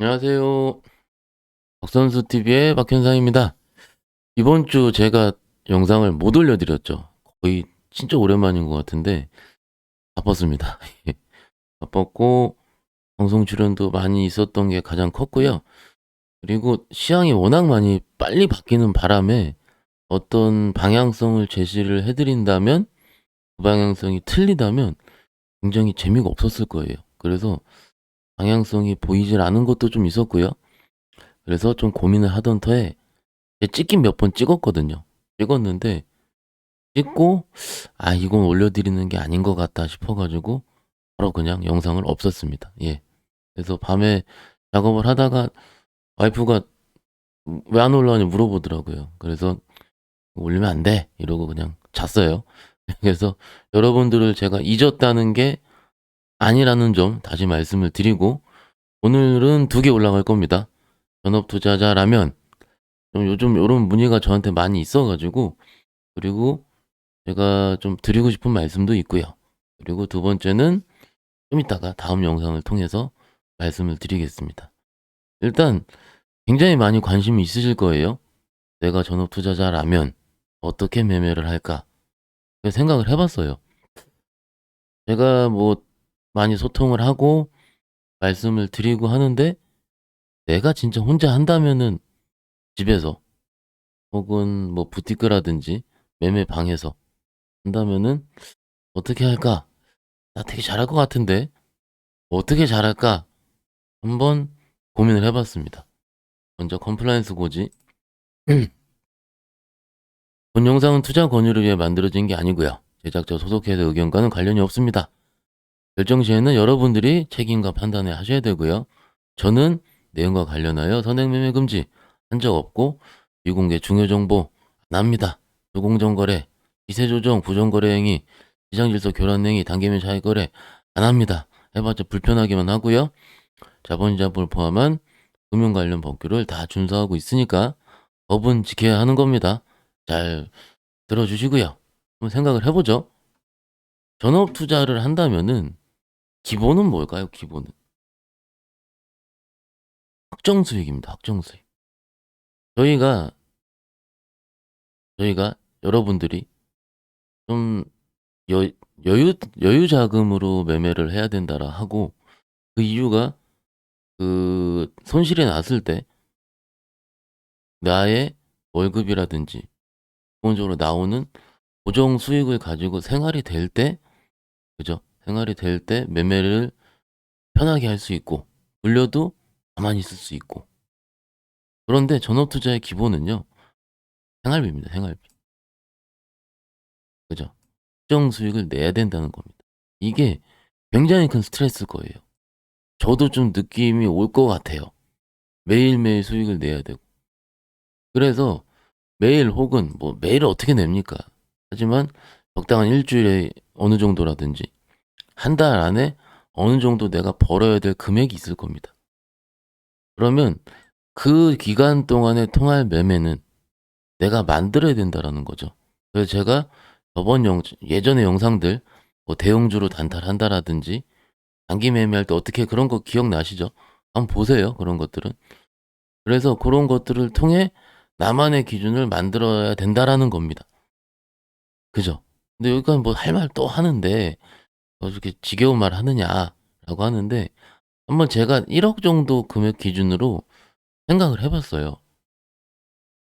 안녕하세요. 박선수 TV의 박현상입니다. 이번 주 제가 영상을 못 올려드렸죠. 거의 진짜 오랜만인 것 같은데 바빴습니다. 바빴고 방송 출연도 많이 있었던 게 가장 컸고요. 그리고 시향이 워낙 많이 빨리 바뀌는 바람에 어떤 방향성을 제시를 해드린다면 그 방향성이 틀리다면 굉장히 재미가 없었을 거예요. 그래서 방향성이 보이질 않은 것도 좀 있었고요. 그래서 좀 고민을 하던 터에 찍긴 몇 번 찍었거든요. 찍었는데 찍고 이건 올려드리는 게 아닌 것 같다 싶어가지고 바로 그냥 영상을 없앴습니다. 예. 그래서 밤에 작업을 하다가 와이프가 왜 안 올라오냐 물어보더라고요. 그래서 올리면 안 돼 이러고 그냥 잤어요. 그래서 여러분들을 제가 잊었다는 게 아니라는 점 다시 말씀을 드리고 오늘은 2개 올라갈 겁니다. 전업 투자자라면 좀 요즘 이런 문의가 저한테 많이 있어가지고 그리고 제가 좀 드리고 싶은 말씀도 있고요. 그리고 두 번째는 좀 이따가 다음 영상을 통해서 말씀을 드리겠습니다. 일단 굉장히 많이 관심이 있으실 거예요. 내가 전업 투자자라면 어떻게 매매를 할까? 생각을 해봤어요. 제가 뭐 많이 소통을 하고 말씀을 드리고 하는데 내가 진짜 혼자 한다면은 집에서 혹은 뭐 부티크라든지 매매방에서 한다면은 어떻게 할까? 나 되게 잘할 것 같은데 어떻게 잘할까? 한번 고민을 해봤습니다. 먼저 컴플라이언스 고지. 본 영상은 투자 권유를 위해 만들어진 게 아니고요. 제작자 소속회사 의견과는 관련이 없습니다. 결정 시에는 여러분들이 책임과 판단을 하셔야 되고요. 저는 내용과 관련하여 선행매매 금지 한 적 없고 미공개 중요 정보 안 합니다. 조공정거래, 기세조정, 부정거래 행위, 시장질서 교란 행위, 단계면 차익거래 안 합니다. 해봤자 불편하기만 하고요. 자본시장법을 포함한 금융 관련 법규를 다 준수하고 있으니까 법은 지켜야 하는 겁니다. 잘 들어주시고요. 한번 생각을 해보죠. 전업 투자를 한다면은 기본은 뭘까요? 기본은 확정 수익입니다. 확정 수익. 저희가 여러분들이 좀 여, 여유 자금으로 매매를 해야 된다라 하고 그 이유가 그 손실이 났을 때 나의 월급이라든지 기본적으로 나오는 고정 수익을 가지고 생활이 될 때, 그죠? 생활이 될 때 매매를 편하게 할 수 있고, 물려도 가만히 있을 수 있고. 그런데 전업 투자의 기본은요, 생활비입니다, 생활비. 그죠? 특정 수익을 내야 된다는 겁니다. 이게 굉장히 큰 스트레스일 거예요. 저도 좀 느낌이 올 것 같아요. 매일매일 수익을 내야 되고. 그래서 매일 혹은 뭐 매일 어떻게 냅니까? 하지만 적당한 일주일에 어느 정도라든지 한 달 안에 어느 정도 내가 벌어야 될 금액이 있을 겁니다. 그러면 그 기간 동안의 통할 매매는 내가 만들어야 된다라는 거죠. 그래서 제가 예전의 영상들 뭐 대형주로 단타한다라든지 단기 매매할 때 어떻게 그런 거 기억나시죠? 한번 보세요. 그런 것들은. 그래서 그런 것들을 통해 나만의 기준을 만들어야 된다라는 겁니다. 그죠? 근데 여기까지 뭐 할 말 또 하는데 이렇게 지겨운 말 하느냐라고 하는데 한번 제가 1억 정도 금액 기준으로 생각을 해봤어요.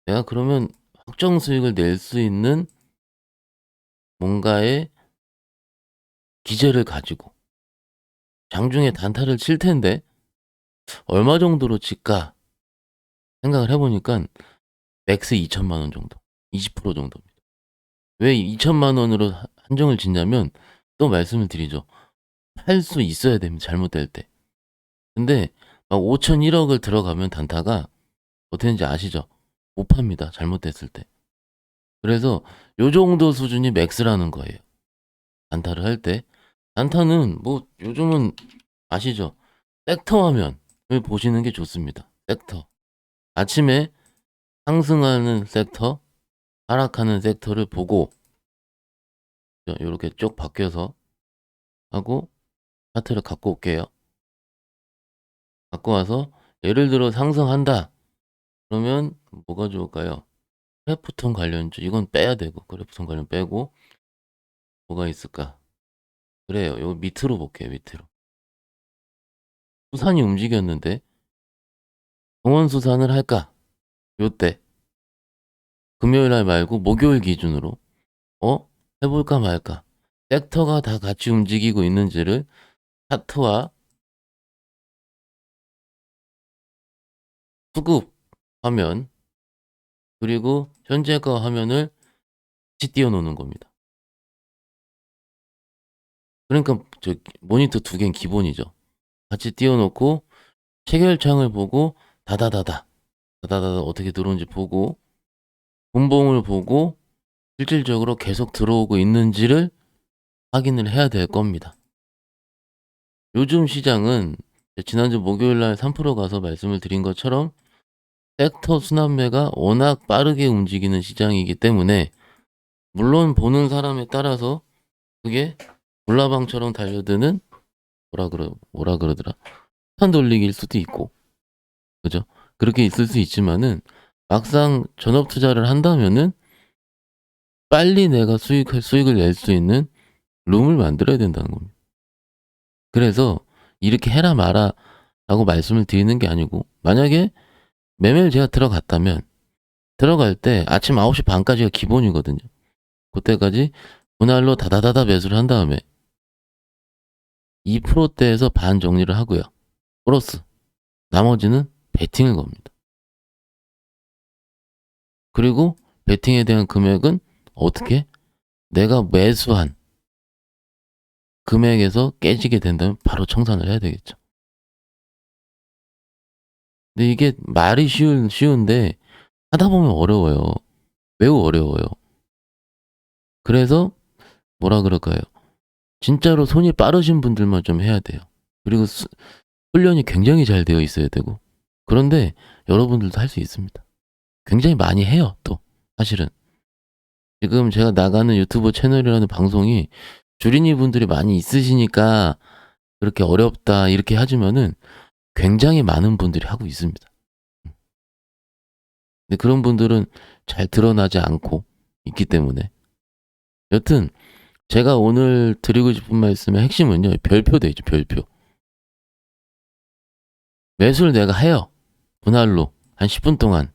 내가 그러면 확정 수익을 낼 수 있는 뭔가의 기재를 가지고 장중에 단타를 칠 텐데 얼마 정도로 칠까 생각을 해보니까 맥스 2천만 원 정도, 20% 정도입니다. 왜 2천만 원으로 한정을 짓냐면 또 말씀을 드리죠. 팔 수 있어야 됩니다. 잘못될 때. 근데 막 5천 1억을 들어가면 단타가 어떻게 되는지 아시죠? 못 팝니다. 잘못됐을 때. 그래서 요 정도 수준이 맥스라는 거예요. 단타를 할 때. 단타는 뭐 요즘은 아시죠? 섹터 화면을 보시는 게 좋습니다. 섹터. 아침에 상승하는 섹터, 하락하는 섹터를 보고 이렇게 쭉 바뀌어서 하고 차트를 갖고 올게요. 갖고 와서 예를 들어 상승한다. 그러면 뭐가 좋을까요? 크래프톤 관련주 이건 빼야 되고 크래프톤 관련 빼고 뭐가 있을까? 그래요. 요 밑으로 볼게요. 밑으로. 수산이 움직였는데 동원 수산을 할까? 요때 금요일 날 말고 목요일 기준으로 해볼까 말까? 섹터가 다 같이 움직이고 있는지를 차트와 수급 화면 그리고 현재가 화면을 같이 띄워놓는 겁니다. 그러니까 저 모니터 두 개는 기본이죠. 같이 띄워놓고 체결창을 보고 다다다다 어떻게 들어오는지 보고 분봉을 보고 실질적으로 계속 들어오고 있는지를 확인을 해야 될 겁니다. 요즘 시장은 지난주 목요일날 3% 가서 말씀을 드린 것처럼 섹터 순환매가 워낙 빠르게 움직이는 시장이기 때문에 물론 보는 사람에 따라서 그게 불나방처럼 달려드는 뭐라 그러더라 폭탄 돌리기일 수도 있고 그죠? 그렇게 있을 수 있지만은 막상 전업 투자를 한다면은 빨리 내가 수익을 낼 수 있는 룸을 만들어야 된다는 겁니다. 그래서 이렇게 해라 마라 라고 말씀을 드리는 게 아니고 만약에 매매를 제가 들어갔다면 들어갈 때 아침 9시 반까지가 기본이거든요. 그때까지 분할로 다다다다 매수를 한 다음에 2%대에서 반 정리를 하고요. 플러스 나머지는 베팅을 겁니다. 그리고 베팅에 대한 금액은 어떻게? 내가 매수한 금액에서 깨지게 된다면 바로 청산을 해야 되겠죠. 근데 이게 말이 쉬운데 하다 보면 어려워요. 매우 어려워요. 그래서 뭐라 그럴까요? 진짜로 손이 빠르신 분들만 좀 해야 돼요. 그리고 훈련이 굉장히 잘 되어 있어야 되고. 그런데 여러분들도 할 수 있습니다. 굉장히 많이 해요, 또. 사실은. 지금 제가 나가는 유튜브 채널이라는 방송이 주린이 분들이 많이 있으시니까 그렇게 어렵다, 이렇게 하지만은 굉장히 많은 분들이 하고 있습니다. 근데 그런 분들은 잘 드러나지 않고 있기 때문에. 여튼, 제가 오늘 드리고 싶은 말씀의 핵심은요, 별표 되죠, 별표. 매수를 내가 해요. 분할로. 한 10분 동안.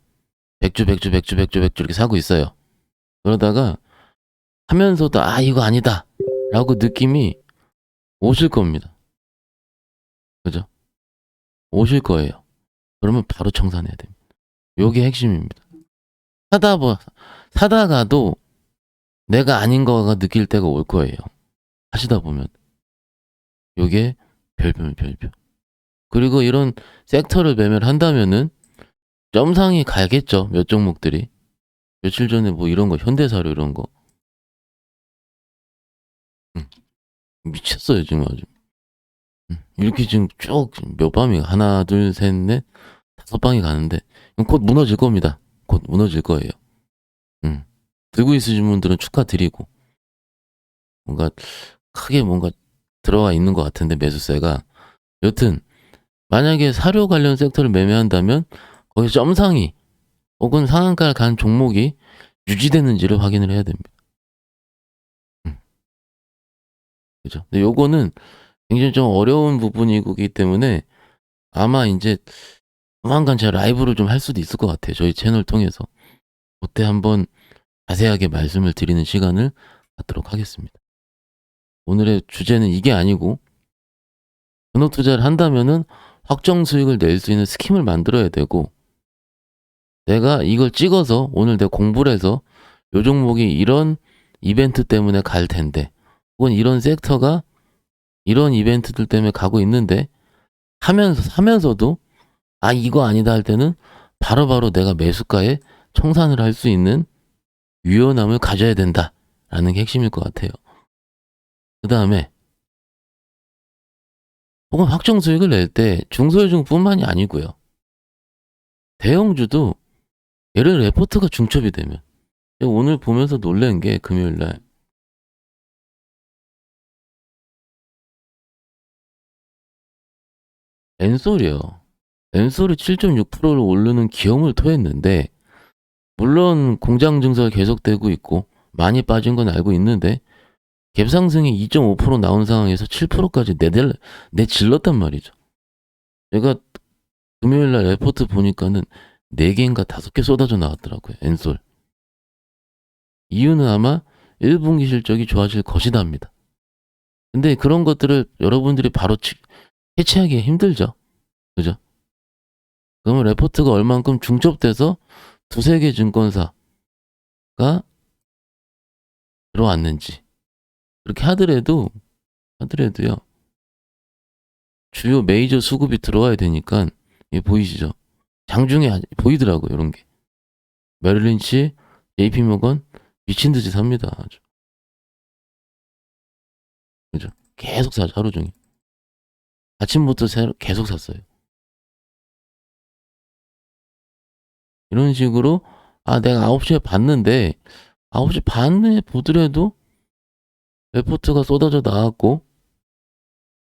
100주 이렇게 사고 있어요. 그러다가 하면서도 이거 아니다 라고 느낌이 오실 겁니다. 그죠? 오실 거예요. 그러면 바로 청산해야 됩니다. 요게 핵심입니다. 사다가도 내가 아닌 거가 느낄 때가 올 거예요. 하시다 보면. 요게 별표면 별표. 그리고 이런 섹터를 매매를 한다면은 점상이 가겠죠. 몇 종목들이. 며칠 전에 뭐 이런 거 현대사료 이런 거 미쳤어요 지금 아주. 이렇게 지금 쭉 몇 밤이 하나 둘 셋 넷 다섯 방이 가는데 곧 무너질 겁니다. 곧 무너질 거예요. 들고 있으신 분들은 축하드리고 뭔가 크게 뭔가 들어가 있는 것 같은데 매수세가 여튼 만약에 사료 관련 섹터를 매매한다면 거기 점상이 혹은 상한가를 간 종목이 유지되는지를 확인을 해야 됩니다. 그죠? 근데 요거는 굉장히 좀 어려운 부분이기 때문에 아마 이제 조만간 제가 라이브를 좀 할 수도 있을 것 같아요. 저희 채널 통해서. 그때 한번 자세하게 말씀을 드리는 시간을 갖도록 하겠습니다. 오늘의 주제는 이게 아니고 전업 투자를 한다면은 확정 수익을 낼 수 있는 스킴을 만들어야 되고 내가 이걸 찍어서 오늘 내가 공부를 해서 요 종목이 이런 이벤트 때문에 갈 텐데 혹은 이런 섹터가 이런 이벤트들 때문에 가고 있는데 하면서도 이거 아니다 할 때는 바로바로 내가 매수가에 청산을 할 수 있는 유연함을 가져야 된다라는 게 핵심일 것 같아요. 그 다음에 혹은 확정 수익을 낼 때 중소유중뿐만이 아니고요. 대형주도 예를 들어 레포트가 중첩이 되면 오늘 보면서 놀란 게 금요일날 엔솔이요. 엔솔이 7.6%를 오르는 기염을 토했는데, 물론 공장 증설 계속되고 있고 많이 빠진 건 알고 있는데 갭 상승이 2.5% 나온 상황에서 7%까지 내질렀단 말이죠. 제가 금요일 날 레포트 보니까는 4개인가 5개 쏟아져 나왔더라고요. 엔솔. 이유는 아마 1분기 실적이 좋아질 것이다입니다. 근데 그런 것들을 여러분들이 바로 해체하기 힘들죠. 그죠? 그러면 레포트가 얼만큼 중첩돼서 2-3개 증권사가 들어왔는지, 그렇게 하더라도요, 주요 메이저 수급이 들어와야 되니까, 이게 보이시죠? 장중에 보이더라고요, 이런 게. 메릴린치, JP모건 미친 듯이 삽니다. 아주. 그죠? 계속 사죠, 하루 종일. 아침부터 계속 샀어요. 이런 식으로, 내가 9시에 봤는데, 9시 반에 보더라도 레포트가 쏟아져 나왔고,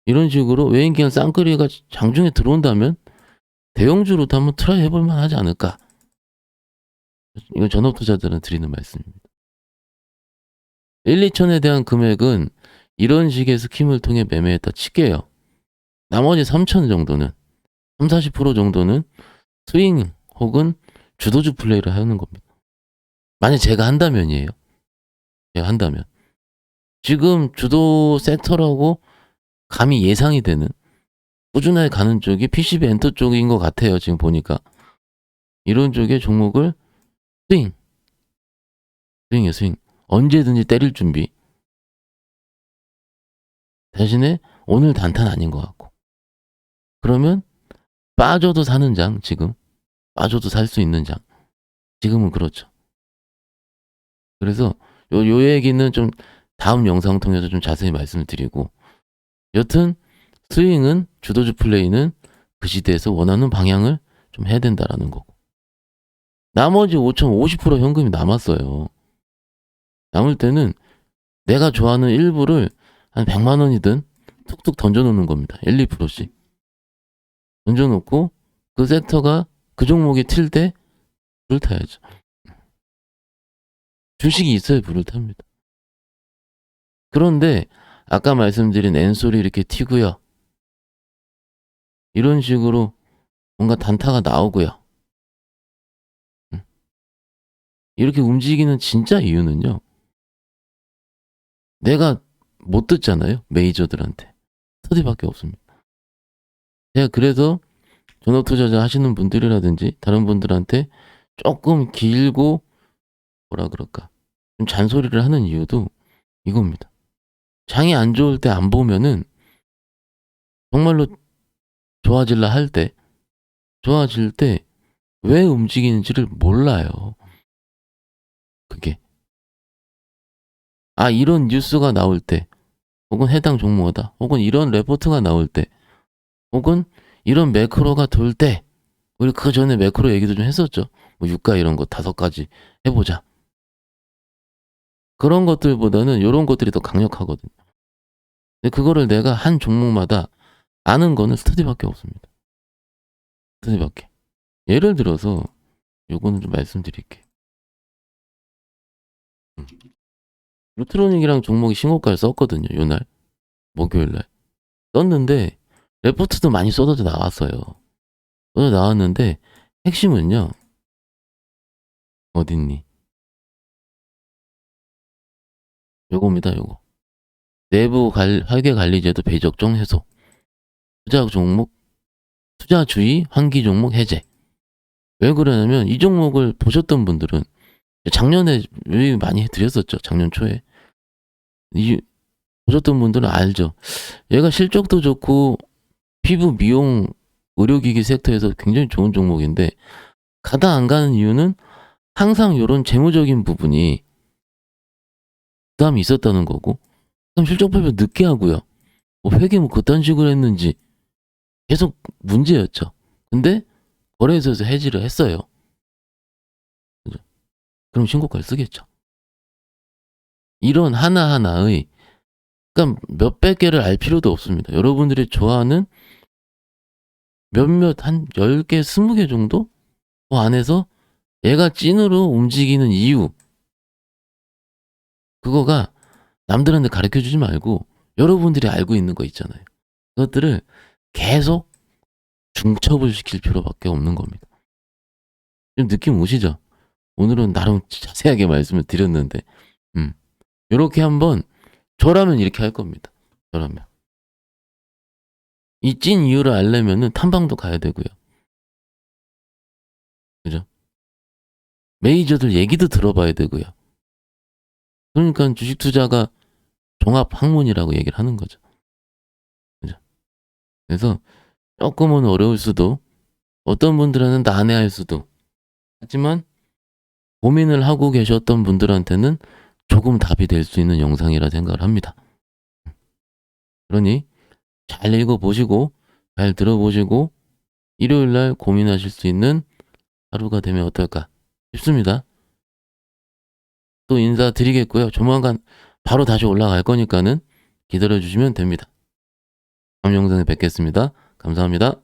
이런 식으로 외인기관 쌍끌이가 장중에 들어온다면 대형주로도 한번 트라이 해볼 만하지 않을까. 이건 전업투자자들은 드리는 말씀입니다. 1-2천에 대한 금액은 이런 식의 스킴을 통해 매매했다 칠게요. 나머지 3천 정도는, 30-40% 정도는 스윙 혹은 주도주 플레이를 하는 겁니다. 만약 제가 한다면이에요. 제가 한다면. 지금 주도 섹터라고 감히 예상이 되는, 꾸준하게 가는 쪽이 PCB 엔터 쪽인 것 같아요. 지금 보니까. 이런 쪽의 종목을 스윙. 언제든지 때릴 준비. 대신에 오늘 단타는 아닌 것 같고. 그러면 빠져도 사는 장, 지금. 빠져도 살 수 있는 장. 지금은 그렇죠. 그래서 요 얘기는 좀 다음 영상 통해서 좀 자세히 말씀을 드리고, 여튼 스윙은, 주도주 플레이는 그 시대에서 원하는 방향을 좀 해야 된다라는 거고, 나머지 5천 50% 현금이 남았어요. 남을 때는 내가 좋아하는 일부를 한 100만 원이든 툭툭 던져놓는 겁니다. 1-2%씩 던져놓고, 그 섹터가, 그 종목이 튈 때 불을 타야죠. 주식이 있어야 불을 탑니다. 그런데 아까 말씀드린 엔솔이 이렇게 튀고요, 이런 식으로 뭔가 단타가 나오고요, 이렇게 움직이는 진짜 이유는요, 내가 못 듣잖아요. 메이저들한테. 스터디밖에 없습니다. 제가 그래서 전업투자자 하시는 분들이라든지 다른 분들한테 조금 길고, 뭐라 그럴까, 좀 잔소리를 하는 이유도 이겁니다. 장이 안 좋을 때 안 보면은 정말로 좋아질 때 왜 움직이는지를 몰라요. 그게. 이런 뉴스가 나올 때, 혹은 해당 종목이다, 혹은 이런 레포트가 나올 때, 혹은 이런 매크로가 돌 때, 우리 그 전에 매크로 얘기도 좀 했었죠. 뭐 유가 이런 거 5가지 해보자. 그런 것들보다는 이런 것들이 더 강력하거든요. 근데 그거를 내가 한 종목마다 아는 거는 스터디밖에 없습니다. 스터디밖에. 예를 들어서 요거는 좀 말씀드릴게요. 루트로닉이랑 종목이 신고가를 썼거든요. 요날 목요일날 썼는데 레포트도 많이 쏟아져 나왔어요. 쏟아져 나왔는데 핵심은요, 어딨니? 요겁니다. 요거. 내부 회계관리제도 배적종 해소. 투자주의 환기 종목 해제. 왜 그러냐면 이 종목을 보셨던 분들은 작년에 많이 해드렸었죠. 작년 초에. 보셨던 분들은 알죠. 얘가 실적도 좋고 피부 미용 의료기기 섹터에서 굉장히 좋은 종목인데, 가다 안 가는 이유는 항상 이런 재무적인 부분이 부담이 있었다는 거고, 그럼 실적 발표 늦게 하고요, 뭐 회계 그딴 식으로 했는지 계속 문제였죠. 근데 거래소에서 해지를 했어요. 그죠? 그럼 신고가를 쓰겠죠. 이런 하나하나의, 그러니까 몇백 개를 알 필요도 없습니다. 여러분들이 좋아하는 몇몇 한 10개, 20개 정도? 그 안에서 얘가 찐으로 움직이는 이유, 그거가 남들한테 가르쳐 주지 말고 여러분들이 알고 있는 거 있잖아요. 그것들을 계속 중첩을 시킬 필요밖에 없는 겁니다. 지금 느낌 오시죠? 오늘은 나름 자세하게 말씀을 드렸는데, 요렇게 한번, 저라면 이렇게 할 겁니다. 저라면. 이 찐 이유를 알려면은 탐방도 가야 되고요. 그죠? 메이저들 얘기도 들어봐야 되고요. 그러니까 주식 투자가 종합 학문이라고 얘기를 하는 거죠. 그죠? 그래서 조금은 어려울 수도, 어떤 분들은 난해할 수도, 하지만 고민을 하고 계셨던 분들한테는 조금 답이 될 수 있는 영상이라 생각을 합니다. 그러니 잘 읽어보시고, 잘 들어보시고, 일요일날 고민하실 수 있는 하루가 되면 어떨까 싶습니다. 또 인사드리겠고요. 조만간 바로 다시 올라갈 거니까는 기다려주시면 됩니다. 다음 영상에 뵙겠습니다. 감사합니다.